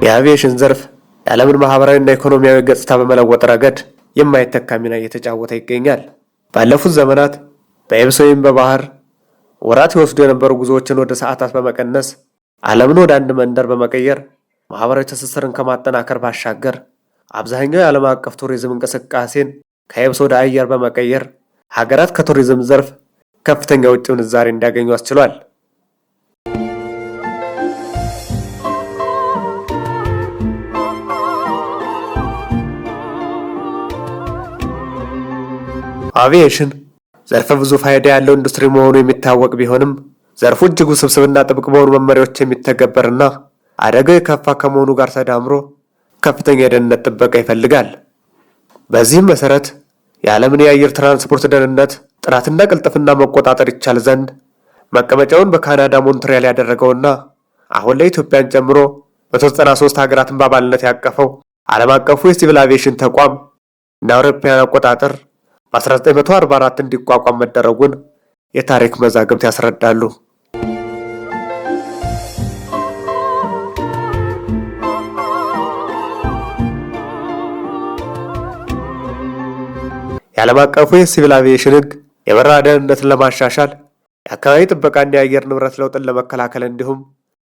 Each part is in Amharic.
የአቪዬሽን ዘርፍ የዓለምን ማህበራዊና ኢኮኖሚያዊ ገጽታ በመለወጥ ረገድ የማይተካ ሚና እየተጫወተ ይገኛል። ባለፉት ዘመናት በየብስ ወይም በባህር ወራት ይወስዱ የነበሩ ጉዞዎችን ወደ ሰዓታት በመቀነስ ዓለምን ወደ አንድ መንደር በመቀየር ማህበራዊ ትስስርን ከማጠናከር ባሻገር አብዛኛው የዓለም አቀፍ ቱሪዝም እንቅስቃሴን ከየብስ ወደ አየር በመቀየር ሀገራት ከቱሪዝም ዘርፍ ከፍተኛ ውጭ ምንዛሬ እንዲያገኙ አስችሏል። አቪዬሽን ዘርፈ ብዙ ፋይዳ ያለው ኢንዱስትሪ መሆኑ የሚታወቅ ቢሆንም ዘርፉ እጅግ ውስብስብና ጥብቅ በሆኑ መመሪያዎች የሚተገበርና አደጋው የከፋ ከመሆኑ ጋር ተዳምሮ ከፍተኛ የደህንነት ጥበቃ ይፈልጋል። በዚህም መሰረት የዓለምን የአየር ትራንስፖርት ደህንነት ጥራትና ቅልጥፍና መቆጣጠር ይቻል ዘንድ መቀመጫውን በካናዳ ሞንትሪያል ያደረገውና አሁን ላይ ኢትዮጵያን ጨምሮ በ93 ሀገራትን በአባልነት ያቀፈው ዓለም አቀፉ የሲቪል አቪዬሽን ተቋም እንደ አውሮፓውያን አቆጣጠር በ1944 እንዲቋቋም መደረጉን የታሪክ መዛግብት ያስረዳሉ። የዓለም አቀፉ የሲቪል አቪዬሽን ሕግ የበረራ ደህንነትን ለማሻሻል የአካባቢ ጥበቃና የአየር ንብረት ለውጥን ለመከላከል እንዲሁም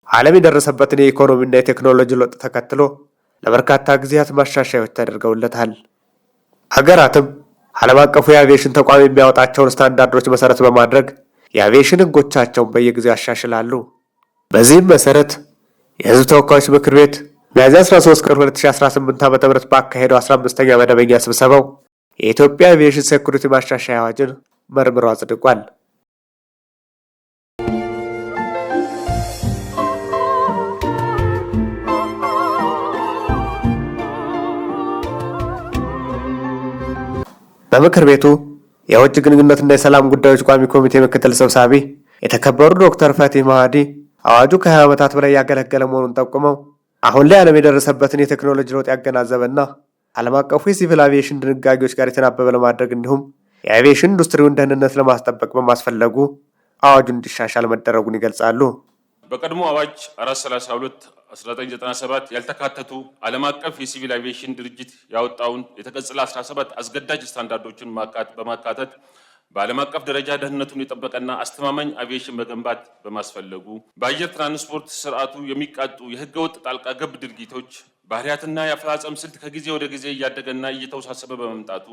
ዓለም የደረሰበትን የኢኮኖሚና የቴክኖሎጂ ለውጥ ተከትሎ ለበርካታ ጊዜያት ማሻሻያዎች ተደርገውለታል። ሀገራትም ዓለም አቀፉ የአቪዬሽን ተቋም የሚያወጣቸውን ስታንዳርዶች መሰረት በማድረግ የአቪዬሽን ሕጎቻቸውን በየጊዜው ያሻሽላሉ። በዚህም መሰረት የሕዝብ ተወካዮች ምክር ቤት ሚያዝያ 13 ቀን 2018 ዓ.ም ባካሄደው 15ኛ መደበኛ ስብሰባው የኢትዮጵያ አቪዬሽን ሴኩሪቲ ማሻሻያ አዋጅን መርምሮ አጽድቋል። በምክር ቤቱ የውጭ ግንኙነትና የሰላም ጉዳዮች ቋሚ ኮሚቴ ምክትል ሰብሳቢ የተከበሩ ዶክተር ፈቲህ ማህዲ አዋጁ ከ20 ዓመታት በላይ ያገለገለ መሆኑን ጠቁመው አሁን ላይ ዓለም የደረሰበትን የቴክኖሎጂ ለውጥ ያገናዘበና ዓለም አቀፉ የሲቪል አቪዬሽን ድንጋጌዎች ጋር የተናበበ ለማድረግ እንዲሁም የአቪዬሽን ኢንዱስትሪውን ደህንነት ለማስጠበቅ በማስፈለጉ አዋጁ እንዲሻሻል መደረጉን ይገልጻሉ። በቀድሞ አዋጅ 432/1997 ያልተካተቱ ዓለም አቀፍ የሲቪል አቪዬሽን ድርጅት ያወጣውን የተቀጽላ 17 አስገዳጅ ስታንዳርዶችን በማካተት በዓለም አቀፍ ደረጃ ደህንነቱን የጠበቀና አስተማማኝ አቪዬሽን መገንባት በማስፈለጉ በአየር ትራንስፖርት ስርዓቱ የሚቃጡ የህገወጥ ጣልቃ ገብ ድርጊቶች ባህሪያትና የአፈጻጸም ስልት ከጊዜ ወደ ጊዜ እያደገና እየተወሳሰበ በመምጣቱ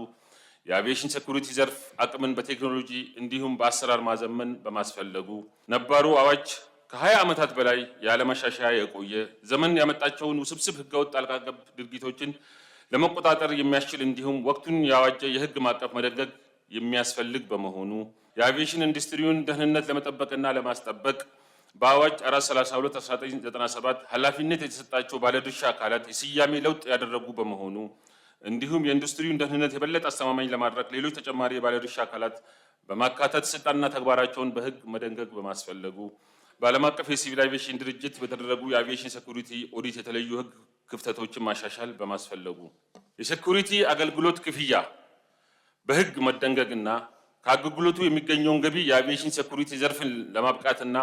የአቪዬሽን ሴኩሪቲ ዘርፍ አቅምን በቴክኖሎጂ እንዲሁም በአሰራር ማዘመን በማስፈለጉ ነባሩ አዋጅ ከ20 ዓመታት በላይ ያለማሻሻያ የቆየ ዘመን ያመጣቸውን ውስብስብ ህገወጥ ጣልቃ ገብ ድርጊቶችን ለመቆጣጠር የሚያስችል እንዲሁም ወቅቱን ያዋጀ የህግ ማዕቀፍ መደንገግ የሚያስፈልግ በመሆኑ የአቪዬሽን ኢንዱስትሪውን ደህንነት ለመጠበቅና ለማስጠበቅ በአዋጅ 432/1997 ኃላፊነት የተሰጣቸው ባለድርሻ አካላት የስያሜ ለውጥ ያደረጉ በመሆኑ እንዲሁም የኢንዱስትሪውን ደህንነት የበለጠ አስተማማኝ ለማድረግ ሌሎች ተጨማሪ የባለድርሻ አካላት በማካተት ስልጣንና ተግባራቸውን በህግ መደንገግ በማስፈለጉ በዓለም አቀፍ የሲቪል አቪዬሽን ድርጅት በተደረጉ የአቪዬሽን ሴኩሪቲ ኦዲት የተለዩ ህግ ክፍተቶችን ማሻሻል በማስፈለጉ የሴኩሪቲ አገልግሎት ክፍያ በህግ መደንገግና ከአገልግሎቱ የሚገኘውን ገቢ የአቪዬሽን ሴኩሪቲ ዘርፍን ለማብቃትና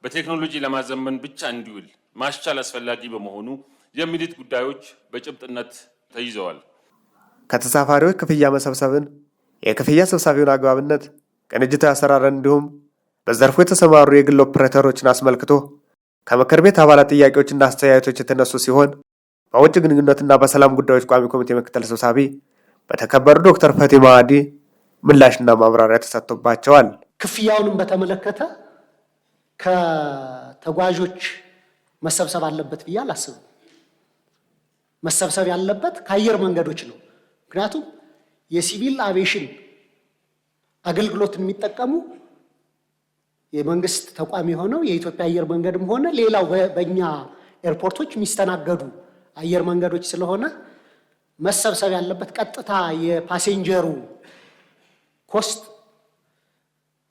በቴክኖሎጂ ለማዘመን ብቻ እንዲውል ማስቻል አስፈላጊ በመሆኑ የሚሉት ጉዳዮች በጭብጥነት ተይዘዋል። ከተሳፋሪዎች ክፍያ መሰብሰብን፣ የክፍያ ሰብሳቢውን አግባብነት፣ ቅንጅታዊ አሰራርን እንዲሁም በዘርፉ የተሰማሩ የግል ኦፕሬተሮችን አስመልክቶ ከምክር ቤት አባላት ጥያቄዎችና አስተያየቶች የተነሱ ሲሆን በውጭ ግንኙነትና በሰላም ጉዳዮች ቋሚ ኮሚቴ ምክትል ሰብሳቢ በተከበሩ ዶክተር ፈቲህ ማህዲ ምላሽና ማብራሪያ ተሰጥቶባቸዋል። ክፍያውንም በተመለከተ ከተጓዦች መሰብሰብ አለበት ብዬ አላስብም። መሰብሰብ ያለበት ከአየር መንገዶች ነው። ምክንያቱም የሲቪል አቪዬሽን አገልግሎትን የሚጠቀሙ የመንግስት ተቋም የሆነው የኢትዮጵያ አየር መንገድም ሆነ ሌላው በእኛ ኤርፖርቶች የሚስተናገዱ አየር መንገዶች ስለሆነ መሰብሰብ ያለበት ቀጥታ የፓሴንጀሩ ኮስት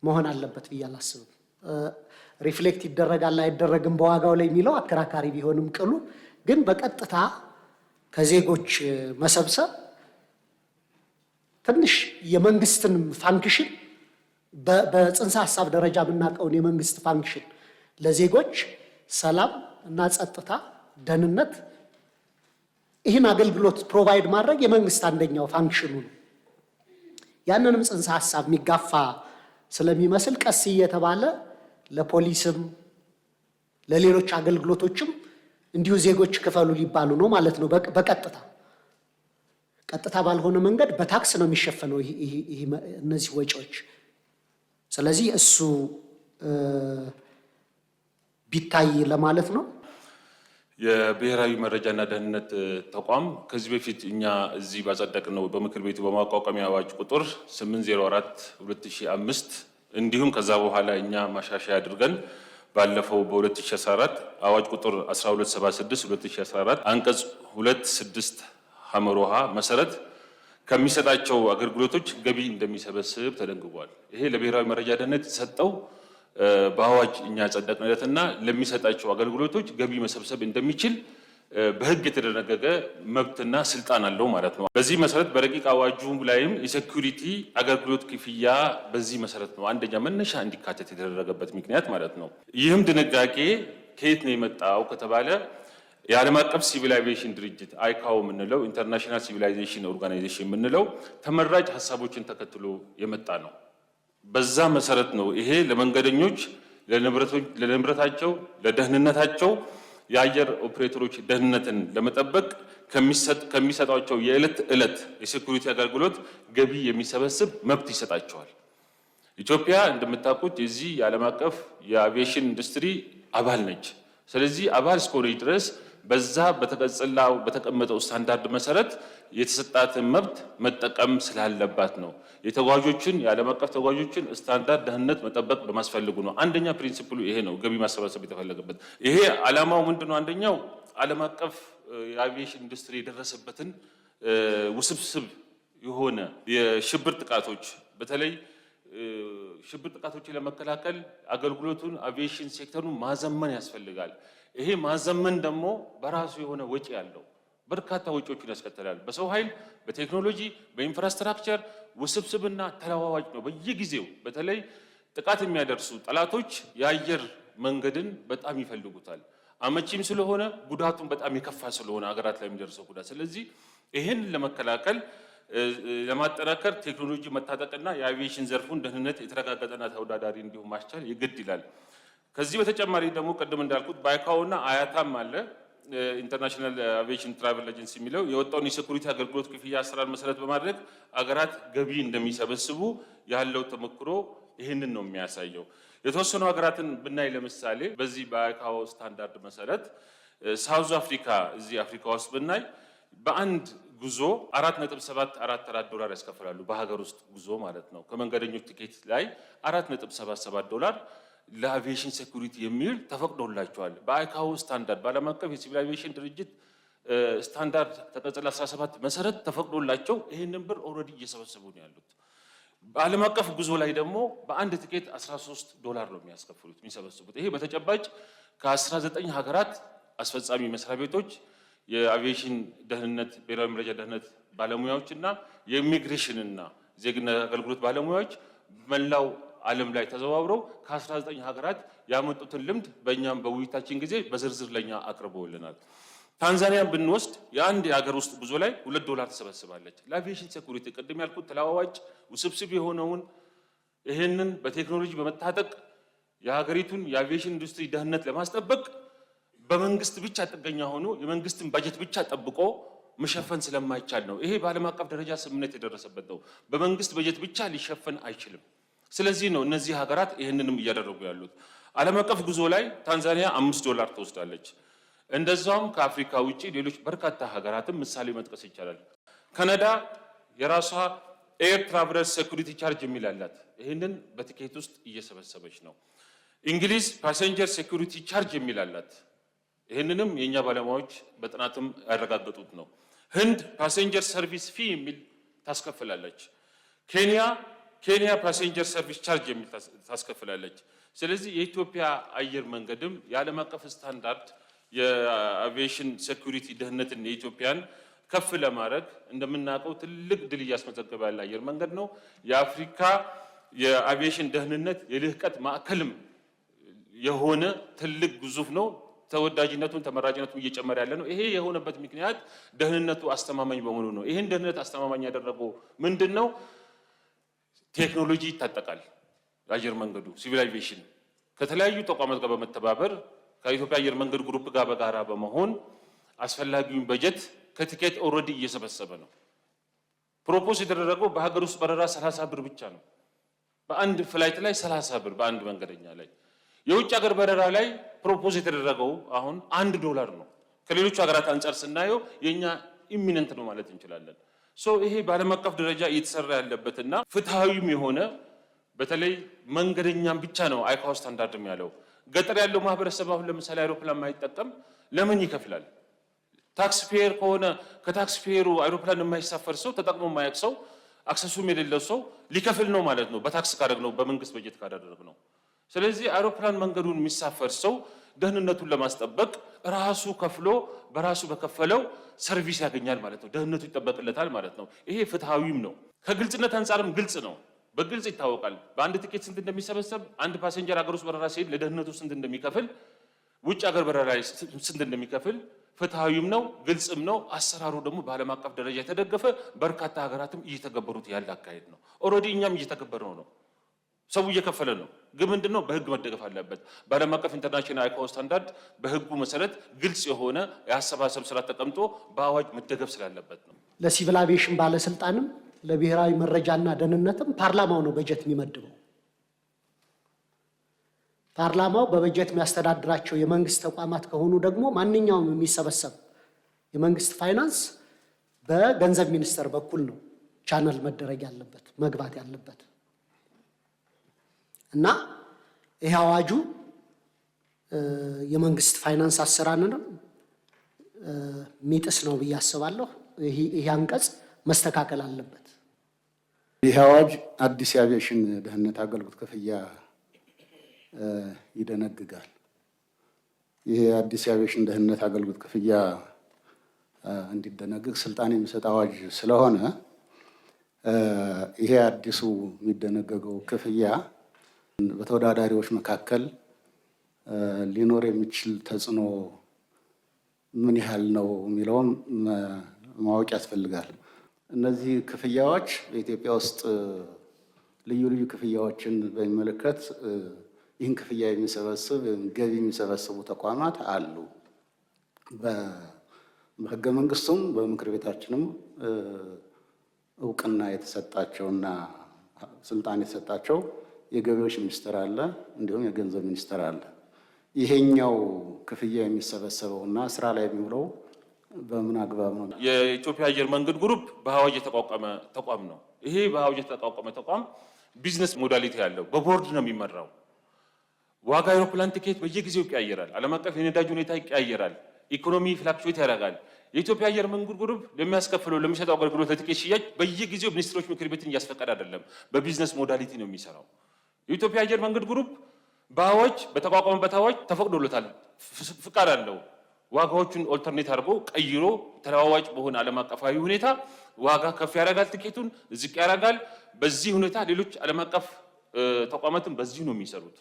መሆን አለበት ብዬ አላስብም። ሪፍሌክት ይደረጋል አይደረግም በዋጋው ላይ የሚለው አከራካሪ ቢሆንም ቅሉ ግን በቀጥታ ከዜጎች መሰብሰብ ትንሽ የመንግስትን ፋንክሽን በጽንሰ ሐሳብ ደረጃ የምናውቀውን የመንግስት ፋንክሽን ለዜጎች ሰላም እና ጸጥታ፣ ደህንነት ይህን አገልግሎት ፕሮቫይድ ማድረግ የመንግስት አንደኛው ፋንክሽኑ ነው። ያንንም ጽንሰ ሀሳብ የሚጋፋ ስለሚመስል ቀስ እየተባለ ለፖሊስም ለሌሎች አገልግሎቶችም እንዲሁ ዜጎች ክፈሉ ሊባሉ ነው ማለት ነው። ቀጥታ ባልሆነ መንገድ በታክስ ነው የሚሸፈነው እነዚህ ወጪዎች። ስለዚህ እሱ ቢታይ ለማለት ነው። የብሔራዊ መረጃና ደህንነት ተቋም ከዚህ በፊት እኛ እዚህ ባጸደቅነው በምክር ቤቱ በማቋቋሚያ አዋጅ ቁጥር 804/2005 እንዲሁም ከዛ በኋላ እኛ ማሻሻያ አድርገን ባለፈው በ2014 አዋጅ ቁጥር 1276/2014 አንቀጽ 2(6) ሐመሮሃ መሰረት ከሚሰጣቸው አገልግሎቶች ገቢ እንደሚሰበስብ ተደንግጓል። ይሄ ለብሔራዊ መረጃ ደህንነት የተሰጠው በአዋጅ እኛ ጸደቅንለትና ለሚሰጣቸው አገልግሎቶች ገቢ መሰብሰብ እንደሚችል በሕግ የተደነገገ መብትና ስልጣን አለው ማለት ነው። በዚህ መሰረት በረቂቅ አዋጁ ላይም የሴኩሪቲ አገልግሎት ክፍያ በዚህ መሰረት ነው አንደኛ መነሻ እንዲካተት የተደረገበት ምክንያት ማለት ነው። ይህም ድንጋጌ ከየት ነው የመጣው ከተባለ የዓለም አቀፍ ሲቪል አቪዬሽን ድርጅት አይካኦ የምንለው ኢንተርናሽናል ሲቪል አቪዬሽን ኦርጋናይዜሽን የምንለው ተመራጭ ሀሳቦችን ተከትሎ የመጣ ነው። በዛ መሰረት ነው ይሄ ለመንገደኞች ለንብረታቸው፣ ለደህንነታቸው የአየር ኦፕሬተሮች ደህንነትን ለመጠበቅ ከሚሰጣቸው የዕለት ዕለት የሴኩሪቲ አገልግሎት ገቢ የሚሰበስብ መብት ይሰጣቸዋል። ኢትዮጵያ እንደምታውቁት የዚህ የዓለም አቀፍ የአቪዬሽን ኢንዱስትሪ አባል ነች። ስለዚህ አባል እስከሆነች ድረስ በዛ በተቀመጠው ስታንዳርድ መሰረት የተሰጣትን መብት መጠቀም ስላለባት ነው። የተጓዦችን የዓለም አቀፍ ተጓዦችን ስታንዳርድ ደህንነት መጠበቅ በማስፈልጉ ነው። አንደኛ ፕሪንሲፕሉ ይሄ ነው፣ ገቢ ማሰባሰብ የተፈለገበት። ይሄ ዓላማው ምንድነው? አንደኛው ዓለም አቀፍ የአቪዬሽን ኢንዱስትሪ የደረሰበትን ውስብስብ የሆነ የሽብር ጥቃቶች በተለይ ሽብር ጥቃቶችን ለመከላከል አገልግሎቱን አቪዬሽን ሴክተሩን ማዘመን ያስፈልጋል። ይሄ ማዘመን ደግሞ በራሱ የሆነ ወጪ ያለው በርካታ ወጪዎችን ያስከትላል። በሰው ኃይል፣ በቴክኖሎጂ፣ በኢንፍራስትራክቸር ውስብስብና ተለዋዋጭ ነው። በየጊዜው በተለይ ጥቃት የሚያደርሱ ጠላቶች የአየር መንገድን በጣም ይፈልጉታል። አመቺም ስለሆነ ጉዳቱን በጣም የከፋ ስለሆነ ሀገራት ላይ የሚደርሰው ጉዳት። ስለዚህ ይህን ለመከላከል ለማጠናከር ቴክኖሎጂ መታጠቅና የአቪዬሽን ዘርፉን ደህንነት የተረጋገጠና ተወዳዳሪ እንዲሁም ማስቻል ይግድ ይላል። ከዚህ በተጨማሪ ደግሞ ቅድም እንዳልኩት በአይካኦና አያታም አለ ኢንተርናሽናል አቪዬሽን ትራቨል ኤጀንሲ የሚለው የወጣውን የሴኩሪቲ አገልግሎት ክፍያ አሰራር መሰረት በማድረግ አገራት ገቢ እንደሚሰበስቡ ያለው ተሞክሮ ይህንን ነው የሚያሳየው። የተወሰኑ ሀገራትን ብናይ ለምሳሌ በዚህ በአይካኦ ስታንዳርድ መሰረት ሳውዝ አፍሪካ እዚህ አፍሪካ ውስጥ ብናይ በአንድ ጉዞ $4.744 ያስከፍላሉ። በሀገር ውስጥ ጉዞ ማለት ነው። ከመንገደኞች ቲኬት ላይ $4.77 ለአቪዬሽን ሴኩሪቲ የሚል ተፈቅዶላቸዋል። በአይካኦ ስታንዳርድ በዓለም አቀፍ የሲቪል አቪዬሽን ድርጅት ስታንዳርድ ተቀጽላ 17 መሰረት ተፈቅዶላቸው ይህንን ብር ኦልሬዲ እየሰበሰቡ ነው ያሉት። በዓለም አቀፍ ጉዞ ላይ ደግሞ በአንድ ቲኬት $13 ነው የሚያስከፍሉት የሚሰበስቡት። ይሄ በተጨባጭ ከ19 ሀገራት አስፈጻሚ መስሪያ ቤቶች የአቪዬሽን ደህንነት ብሔራዊ መረጃ ደህንነት ባለሙያዎች እና የኢሚግሬሽንና ዜግነት አገልግሎት ባለሙያዎች መላው ዓለም ላይ ተዘዋውረው ከ19 ሀገራት ያመጡትን ልምድ በእኛም በውይይታችን ጊዜ በዝርዝር ለኛ አቅርበውልናል። ታንዛኒያን ብንወስድ የአንድ የሀገር ውስጥ ጉዞ ላይ $2 ትሰበስባለች። ለአቪዬሽን ሴኩሪቲ ቅድም ያልኩት ተለዋዋጭ ውስብስብ የሆነውን ይህንን በቴክኖሎጂ በመታጠቅ የሀገሪቱን የአቪዬሽን ኢንዱስትሪ ደህንነት ለማስጠበቅ በመንግስት ብቻ ጥገኛ ሆኖ የመንግስትን ባጀት ብቻ ጠብቆ መሸፈን ስለማይቻል ነው። ይሄ በዓለም አቀፍ ደረጃ ስምምነት የደረሰበት ነው። በመንግስት በጀት ብቻ ሊሸፈን አይችልም። ስለዚህ ነው እነዚህ ሀገራት ይህንንም እያደረጉ ያሉት። ዓለም አቀፍ ጉዞ ላይ ታንዛኒያ $5 ትወስዳለች። እንደዛውም ከአፍሪካ ውጪ ሌሎች በርካታ ሀገራትም ምሳሌ መጥቀስ ይቻላል። ካናዳ የራሷ ኤር ትራቨለር ሴኩሪቲ ቻርጅ የሚል አላት። ይህንን በቲኬት ውስጥ እየሰበሰበች ነው። እንግሊዝ ፓሴንጀር ሴኩሪቲ ቻርጅ የሚል አላት። ይህንንም የእኛ ባለሙያዎች በጥናትም ያረጋገጡት ነው። ህንድ ፓሴንጀር ሰርቪስ ፊ የሚል ታስከፍላለች። ኬንያ ፓሴንጀር ሰርቪስ ቻርጅ የሚል ታስከፍላለች። ስለዚህ የኢትዮጵያ አየር መንገድም የዓለም አቀፍ ስታንዳርድ የአቪዬሽን ሴኩሪቲ ደህንነትን የኢትዮጵያን ከፍ ለማድረግ እንደምናውቀው ትልቅ ድል እያስመዘገበ ያለ አየር መንገድ ነው። የአፍሪካ የአቪዬሽን ደህንነት የልህቀት ማዕከልም የሆነ ትልቅ ግዙፍ ነው። ተወዳጅነቱን ተመራጭነቱን እየጨመረ ያለ ነው። ይሄ የሆነበት ምክንያት ደህንነቱ አስተማማኝ በመሆኑ ነው። ይሄን ደህንነት አስተማማኝ ያደረገው ምንድነው? ቴክኖሎጂ ይታጠቃል። የአየር መንገዱ ሲቪል አቪዬሽን ከተለያዩ ተቋማት ጋር በመተባበር ከኢትዮጵያ አየር መንገድ ግሩፕ ጋር በጋራ በመሆን አስፈላጊውን በጀት ከቲኬት ኦልሬዲ እየሰበሰበ ነው። ፕሮፖዝ የተደረገው በሀገር ውስጥ በረራ 30 ብር ብቻ ነው። በአንድ ፍላይት ላይ 30 ብር በአንድ መንገደኛ ላይ። የውጭ ሀገር በረራ ላይ ፕሮፖዝ የተደረገው አሁን $1 ነው። ከሌሎቹ ሀገራት አንጻር ስናየው የኛ ኢሚነንት ነው ማለት እንችላለን። ይሄ በዓለም አቀፍ ደረጃ እየተሰራ ያለበትና ፍትሃዊም የሆነ በተለይ መንገደኛም ብቻ ነው አይካኦ ስታንዳርድም ያለው። ገጠር ያለው ማህበረሰብ አሁን ለምሳሌ አይሮፕላን ማይጠቀም ለምን ይከፍላል? ታክስ ፔየር ከሆነ ከታክስ ፔየሩ አይሮፕላን የማይሳፈር ሰው ተጠቅሞ የማያውቅ ሰው አክሰሱም የሌለው ሰው ሊከፍል ነው ማለት ነው፣ በታክስ ካደረግነው በመንግስት በጀት ካደረግነው። ስለዚህ አይሮፕላን መንገዱን የሚሳፈር ሰው ደህንነቱን ለማስጠበቅ ራሱ ከፍሎ በራሱ በከፈለው ሰርቪስ ያገኛል ማለት ነው፣ ደህንነቱ ይጠበቅለታል ማለት ነው። ይሄ ፍትሃዊም ነው። ከግልጽነት አንጻርም ግልጽ ነው። በግልጽ ይታወቃል። በአንድ ትኬት ስንት እንደሚሰበሰብ፣ አንድ ፓሴንጀር ሀገር ውስጥ በረራ ሲሄድ ለደህንነቱ ስንት እንደሚከፍል፣ ውጭ ሀገር በረራ ላይ ስንት እንደሚከፍል ፍትሃዊም ነው፣ ግልጽም ነው። አሰራሩ ደግሞ በዓለም አቀፍ ደረጃ የተደገፈ በርካታ ሀገራትም እየተገበሩት ያለ አካሄድ ነው። ኦልሬዲ እኛም እየተገበርነው ነው። ሰው እየከፈለ ነው። ግን ምንድነው? በህግ መደገፍ አለበት። በዓለም አቀፍ ኢንተርናሽናል አይካኦ ስታንዳርድ በህጉ መሰረት ግልጽ የሆነ የአሰባሰብ ስራ ተቀምጦ በአዋጅ መደገፍ ስላለበት ነው። ለሲቪል አቪዬሽን ባለስልጣንም ለብሔራዊ መረጃና ደህንነትም ፓርላማው ነው በጀት የሚመድበው። ፓርላማው በበጀት የሚያስተዳድራቸው የመንግስት ተቋማት ከሆኑ ደግሞ ማንኛውም የሚሰበሰብ የመንግስት ፋይናንስ በገንዘብ ሚኒስቴር በኩል ነው ቻነል መደረግ ያለበት መግባት ያለበት እና ይሄ አዋጁ የመንግስት ፋይናንስ አሰራርንም የሚጥስ ነው ብዬ አስባለሁ። ይሄ አንቀጽ መስተካከል አለበት። ይህ አዋጅ አዲስ የአቪዬሽን ደህንነት አገልግሎት ክፍያ ይደነግጋል። ይሄ አዲስ የአቪዬሽን ደህንነት አገልግሎት ክፍያ እንዲደነግግ ስልጣን የሚሰጥ አዋጅ ስለሆነ ይሄ አዲሱ የሚደነገገው ክፍያ በተወዳዳሪዎች መካከል ሊኖር የሚችል ተጽዕኖ ምን ያህል ነው የሚለውን ማወቅ ያስፈልጋል። እነዚህ ክፍያዎች በኢትዮጵያ ውስጥ ልዩ ልዩ ክፍያዎችን በሚመለከት ይህን ክፍያ የሚሰበስብ ገቢ የሚሰበስቡ ተቋማት አሉ። በህገ መንግስቱም በምክር ቤታችንም እውቅና የተሰጣቸውና ስልጣን የተሰጣቸው የገቢዎች ሚኒስቴር አለ፣ እንዲሁም የገንዘብ ሚኒስቴር አለ። ይሄኛው ክፍያ የሚሰበሰበውና ስራ ላይ የሚውለው በምን አግባብ ነው? የኢትዮጵያ አየር መንገድ ግሩፕ በአዋጅ የተቋቋመ ተቋም ነው። ይሄ በአዋጅ የተቋቋመ ተቋም ቢዝነስ ሞዳሊቲ ያለው በቦርድ ነው የሚመራው። ዋጋ አይሮፕላን ቲኬት በየጊዜው ይቀያየራል። ዓለም አቀፍ የነዳጅ ሁኔታ ይቀያየራል። ኢኮኖሚ ፍላክቹዌት ያደርጋል። የኢትዮጵያ አየር መንገድ ግሩፕ ለሚያስከፍለው ለሚሰጠው አገልግሎት ለቲኬት ሽያጭ በየጊዜው ሚኒስትሮች ምክር ቤትን እያስፈቀደ አይደለም፣ በቢዝነስ ሞዳሊቲ ነው የሚሰራው። የኢትዮጵያ አየር መንገድ ግሩፕ በአዋጅ በተቋቋመበት አዋጅ ተፈቅዶለታል፣ ፍቃድ አለው። ዋጋዎቹን ኦልተርኔት አድርጎ ቀይሮ ተለዋዋጭ በሆነ ዓለም አቀፋዊ ሁኔታ ዋጋ ከፍ ያደርጋል፣ ቲኬቱን ዝቅ ያደርጋል። በዚህ ሁኔታ ሌሎች ዓለም አቀፍ ተቋማትም በዚሁ ነው የሚሰሩት።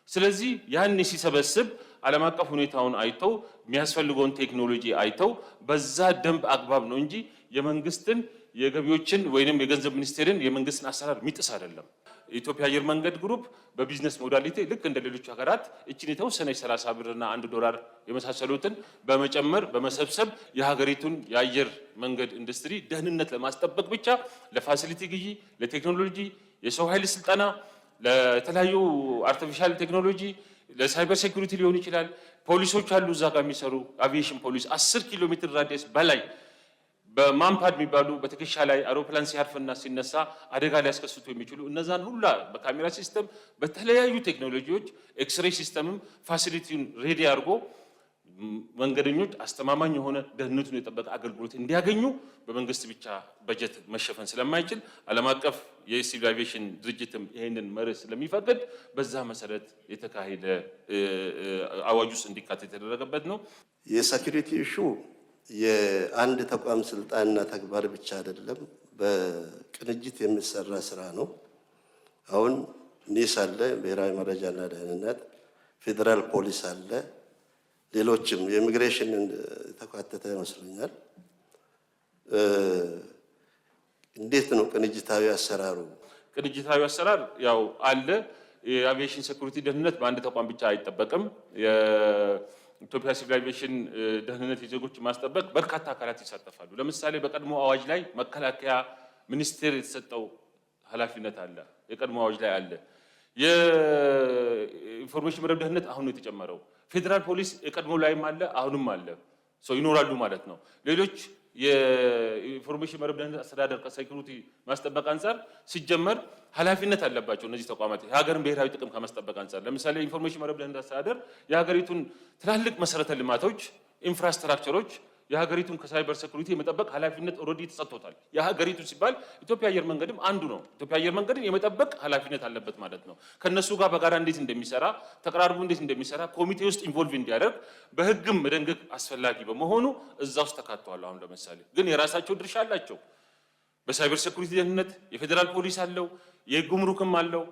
ስለዚህ ያን ሲሰበስብ ዓለም አቀፍ ሁኔታውን አይተው የሚያስፈልገውን ቴክኖሎጂ አይተው በዛ ደንብ አግባብ ነው እንጂ የመንግስትን የገቢዎችን ወይንም የገንዘብ ሚኒስቴርን የመንግስትን አሰራር የሚጥስ አይደለም። የኢትዮጵያ አየር መንገድ ግሩፕ በቢዝነስ ሞዳሊቲ ልክ እንደ ሌሎች ሀገራት እችን የተወሰነች 30 ብርና $1 የመሳሰሉትን በመጨመር በመሰብሰብ የሀገሪቱን የአየር መንገድ ኢንዱስትሪ ደህንነት ለማስጠበቅ ብቻ ለፋሲሊቲ ግዢ፣ ለቴክኖሎጂ፣ የሰው ኃይል ስልጠና፣ ለተለያዩ አርቲፊሻል ቴክኖሎጂ፣ ለሳይበር ሴኩሪቲ ሊሆን ይችላል። ፖሊሶች አሉ እዛ ጋር የሚሰሩ አቪዬሽን ፖሊስ 10 ኪሎ ሜትር ራዲየስ በላይ በማምፓድ የሚባሉ በትከሻ ላይ አውሮፕላን ሲያርፍና ሲነሳ አደጋ ሊያስከስቱ የሚችሉ እነዛን ሁላ በካሜራ ሲስተም በተለያዩ ቴክኖሎጂዎች ኤክስሬይ ሲስተምም ፋሲሊቲውን ሬዲ አድርጎ መንገደኞች አስተማማኝ የሆነ ደህንነቱን የጠበቀ አገልግሎት እንዲያገኙ በመንግስት ብቻ በጀት መሸፈን ስለማይችል ዓለም አቀፍ የሲቪል አቪዬሽን ድርጅትም ይሄንን መርህ ስለሚፈቅድ በዛ መሰረት የተካሄደ አዋጅ ውስጥ እንዲካተት የተደረገበት ነው። የሴኩሪቲ ኢሹ የአንድ ተቋም ስልጣንና ተግባር ብቻ አይደለም፣ በቅንጅት የሚሰራ ስራ ነው። አሁን ኒስ አለ፣ ብሔራዊ መረጃና ደህንነት፣ ፌዴራል ፖሊስ አለ፣ ሌሎችም የኢሚግሬሽን ተካተተ ይመስለኛል። እንዴት ነው ቅንጅታዊ አሰራሩ? ቅንጅታዊ አሰራር ያው አለ። የአቪዬሽን ሴኩሪቲ ደህንነት በአንድ ተቋም ብቻ አይጠበቅም። የኢትዮጵያ ሲቪል አቪዬሽን ደህንነት የዜጎች ማስጠበቅ በርካታ አካላት ይሳተፋሉ። ለምሳሌ በቀድሞ አዋጅ ላይ መከላከያ ሚኒስቴር የተሰጠው ኃላፊነት አለ። የቀድሞ አዋጅ ላይ አለ። የኢንፎርሜሽን መረብ ደህንነት አሁን ነው የተጨመረው። ፌዴራል ፖሊስ የቀድሞ ላይም አለ፣ አሁንም አለ። ሰው ይኖራሉ ማለት ነው። ሌሎች የኢንፎርሜሽን መረብ ደህንነት አስተዳደር ከሴኩሪቲ ማስጠበቅ አንፃር ሲጀመር ኃላፊነት አለባቸው እነዚህ ተቋማት የሀገርን ብሔራዊ ጥቅም ከማስጠበቅ አንፃር። ለምሳሌ ኢንፎርሜሽን መረብ ደህንነት አስተዳደር የሀገሪቱን ትላልቅ መሰረተ ልማቶች፣ ኢንፍራስትራክቸሮች የሀገሪቱን ከሳይበር ሴኩሪቲ የመጠበቅ ኃላፊነት ኦልሬዲ ተሰጥቶታል። የሀገሪቱ ሲባል ኢትዮጵያ አየር መንገድም አንዱ ነው። ኢትዮጵያ አየር መንገድን የመጠበቅ ኃላፊነት አለበት ማለት ነው። ከነሱ ጋር በጋራ እንዴት እንደሚሰራ ተቀራርቦ እንዴት እንደሚሰራ ኮሚቴ ውስጥ ኢንቮልቭ እንዲያደርግ በህግም መደንገግ አስፈላጊ በመሆኑ እዛ ውስጥ ተካተዋል። አሁን ለምሳሌ ግን የራሳቸው ድርሻ አላቸው። በሳይበር ሴኩሪቲ ደህንነት የፌዴራል ፖሊስ አለው፣ የጉምሩክም አለው፣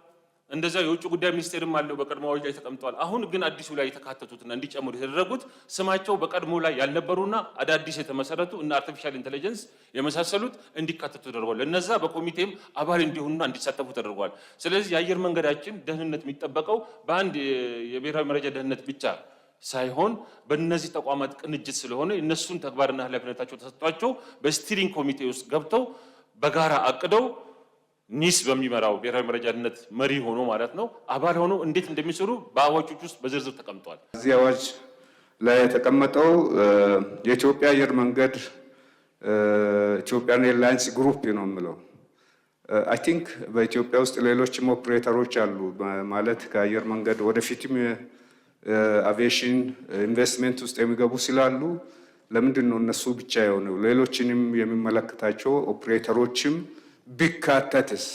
እንደዛ የውጭ ጉዳይ ሚኒስቴርም አለው። በቀድሞ አዋጅ ላይ ተቀምጠዋል። አሁን ግን አዲሱ ላይ የተካተቱትና እንዲጨምሩ የተደረጉት ስማቸው በቀድሞ ላይ ያልነበሩና አዳዲስ የተመሰረቱ እና አርቲፊሻል ኢንተለጀንስ የመሳሰሉት እንዲካተቱ ተደርጓል። እነዛ በኮሚቴም አባል እንዲሆኑና እንዲሳተፉ ተደርጓል። ስለዚህ የአየር መንገዳችን ደህንነት የሚጠበቀው በአንድ የብሔራዊ መረጃ ደህንነት ብቻ ሳይሆን በእነዚህ ተቋማት ቅንጅት ስለሆነ እነሱን ተግባርና ኃላፊነታቸው ተሰጥቷቸው በስቲሪንግ ኮሚቴ ውስጥ ገብተው በጋራ አቅደው ኒስ በሚመራው ብሔራዊ መረጃ ደህንነት መሪ ሆኖ ማለት ነው አባል ሆኖ እንዴት እንደሚሰሩ በአዋጆች ውስጥ በዝርዝር ተቀምጧል። እዚህ አዋጅ ላይ የተቀመጠው የኢትዮጵያ አየር መንገድ ኢትዮጵያን ኤርላይንስ ግሩፕ ነው የሚለው። አይ ቲንክ በኢትዮጵያ ውስጥ ሌሎችም ኦፕሬተሮች አሉ ማለት ከአየር መንገድ ወደፊትም አቪዬሽን ኢንቨስትመንት ውስጥ የሚገቡ ስላሉ ለምንድን ነው እነሱ ብቻ የሆነው? ሌሎችንም የሚመለከታቸው ኦፕሬተሮችም ቢካተትስ?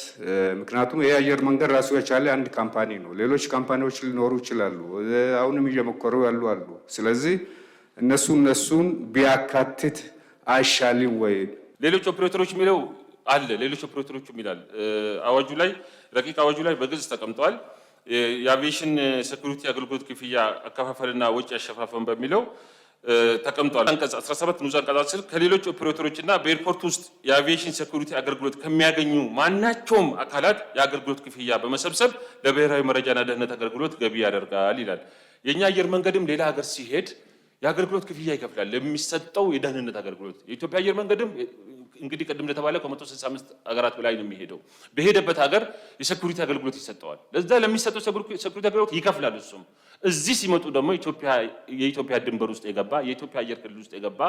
ምክንያቱም የአየር መንገድ ራሱ የቻለ አንድ ካምፓኒ ነው። ሌሎች ካምፓኒዎች ሊኖሩ ይችላሉ፣ አሁንም እየሞከሩ ያሉ አሉ። ስለዚህ እነሱን ቢያካትት አይሻልም ወይ? ሌሎች ኦፕሬተሮች የሚለው አለ። ሌሎች ኦፕሬተሮች ይላል አዋጁ ላይ፣ ረቂቅ አዋጁ ላይ በግልጽ ተቀምጧል። የአቪዬሽን ሴኩሪቲ አገልግሎት ክፍያ አከፋፈልና ወጪ አሸፋፈን በሚለው ተቀምጧል። አንቀጽ 17 ንዑስ አንቀጽ 10 ከሌሎች ኦፕሬተሮችና በኤርፖርት ውስጥ የአቪዬሽን ሴኩሪቲ አገልግሎት ከሚያገኙ ማናቸውም አካላት የአገልግሎት ክፍያ በመሰብሰብ ለብሔራዊ መረጃና ደህንነት አገልግሎት ገቢ ያደርጋል ይላል። የኛ አየር መንገድም ሌላ ሀገር ሲሄድ የአገልግሎት ክፍያ ይከፍላል ለሚሰጠው የደህንነት አገልግሎት። የኢትዮጵያ አየር መንገድም እንግዲህ ቅድም እንደተባለ ከ165 ሀገራት በላይ ነው የሚሄደው። በሄደበት ሀገር የሴኩሪቲ አገልግሎት ይሰጠዋል። ለዛ ለሚሰጠው ሴኩሪቲ አገልግሎት ይከፍላል እሱም። እዚህ ሲመጡ ደግሞ የኢትዮጵያ ድንበር ውስጥ የገባ የኢትዮጵያ አየር ክልል ውስጥ የገባ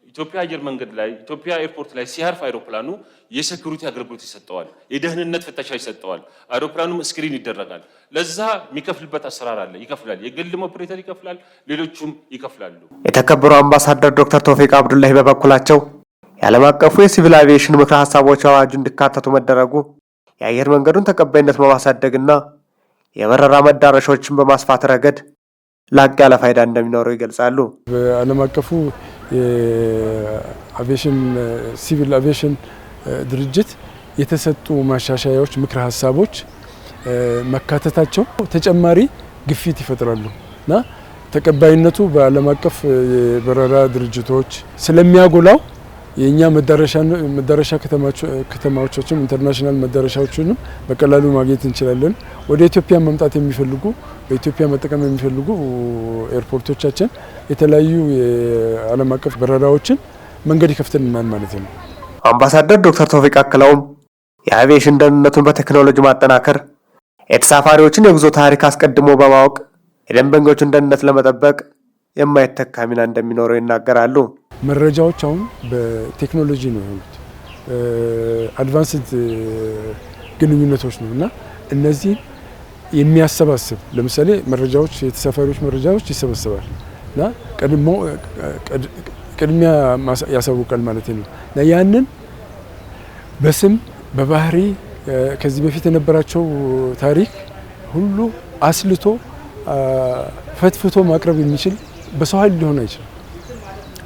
ኢትዮጵያ አየር መንገድ ላይ ኢትዮጵያ ኤርፖርት ላይ ሲያርፍ አይሮፕላኑ የሴኩሪቲ አገልግሎት ይሰጠዋል፣ የደህንነት ፍተሻ ይሰጠዋል፣ አይሮፕላኑም ስክሪን ይደረጋል። ለዛ የሚከፍልበት አሰራር አለ። ይከፍላል፣ የግልም ኦፕሬተር ይከፍላል፣ ሌሎቹም ይከፍላሉ። የተከበሩ አምባሳደር ዶክተር ቶፊቅ አብዱላሂ በበኩላቸው የዓለም አቀፉ የሲቪል አቪዬሽን ምክረ ሀሳቦች አዋጅ እንዲካተቱ መደረጉ የአየር መንገዱን ተቀባይነት በማሳደግና የበረራ መዳረሻዎችን በማስፋት ረገድ ላቅ ያለ ፋይዳ እንደሚኖረው ይገልጻሉ። በዓለም አቀፉ የአቪዬሽን ሲቪል አቪዬሽን ድርጅት የተሰጡ ማሻሻያዎች፣ ምክረ ሀሳቦች መካተታቸው ተጨማሪ ግፊት ይፈጥራሉ እና ተቀባይነቱ በዓለም አቀፍ የበረራ ድርጅቶች ስለሚያጎላው የኛ መዳረሻ ከተማዎቻችን ኢንተርናሽናል መዳረሻዎችንም በቀላሉ ማግኘት እንችላለን። ወደ ኢትዮጵያ መምጣት የሚፈልጉ በኢትዮጵያ መጠቀም የሚፈልጉ ኤርፖርቶቻችን የተለያዩ የዓለም አቀፍ በረራዎችን መንገድ ይከፍትልናል ማለት ነው። አምባሳደር ዶክተር ቶፊቅ አክለውም የአቪዬሽን ደህንነቱን በቴክኖሎጂ ማጠናከር፣ የተሳፋሪዎችን የጉዞ ታሪክ አስቀድሞ በማወቅ የደንበኞችን ደህንነት ለመጠበቅ የማይተካ ሚና እንደሚኖረው ይናገራሉ። መረጃዎች አሁን በቴክኖሎጂ ነው ያሉት፣ አድቫንስድ ግንኙነቶች ነው እና እነዚህ የሚያሰባስብ ለምሳሌ መረጃዎች የተሳፋሪዎች መረጃዎች ይሰበሰባል እና ቅድሚያ ያሳውቃል ማለት ነው እና ያንን በስም በባህሪ ከዚህ በፊት የነበራቸው ታሪክ ሁሉ አስልቶ ፈትፍቶ ማቅረብ የሚችል በሰው ኃይል ሊሆን አይችልም።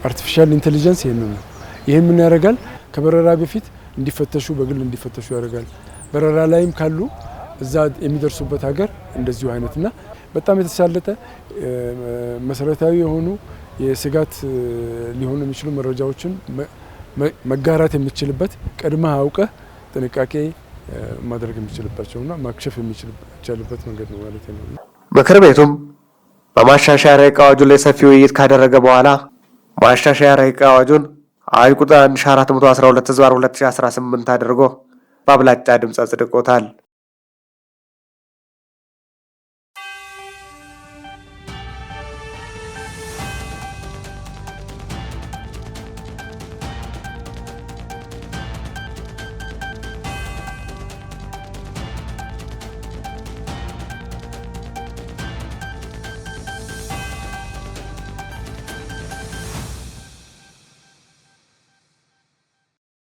አርቲፊሻል ኢንተለጀንስ ይሄንን ነው። ይሄ ምን ያደርጋል? ከበረራ በፊት እንዲፈተሹ በግል እንዲፈተሹ ያደርጋል። በረራ ላይም ካሉ እዛ የሚደርሱበት ሀገር እንደዚሁ አይነትና በጣም የተሳለጠ መሰረታዊ የሆኑ የስጋት ሊሆኑ የሚችሉ መረጃዎችን መጋራት የሚችልበት ቀድመህ አውቀህ ጥንቃቄ ማድረግ የሚችልባቸውና ማክሸፍ የሚችልበት መንገድ ነው ማለት ነው። ምክር ቤቱም በማሻሻያ ረቂቅ አዋጁ ላይ ሰፊ ውይይት ካደረገ በኋላ ማሻሻያ ረቂቅ አዋጁን አዋጅ ቁጥር 1412/2018 አድርጎ በአብላጫ ድምፅ አጽድቆታል።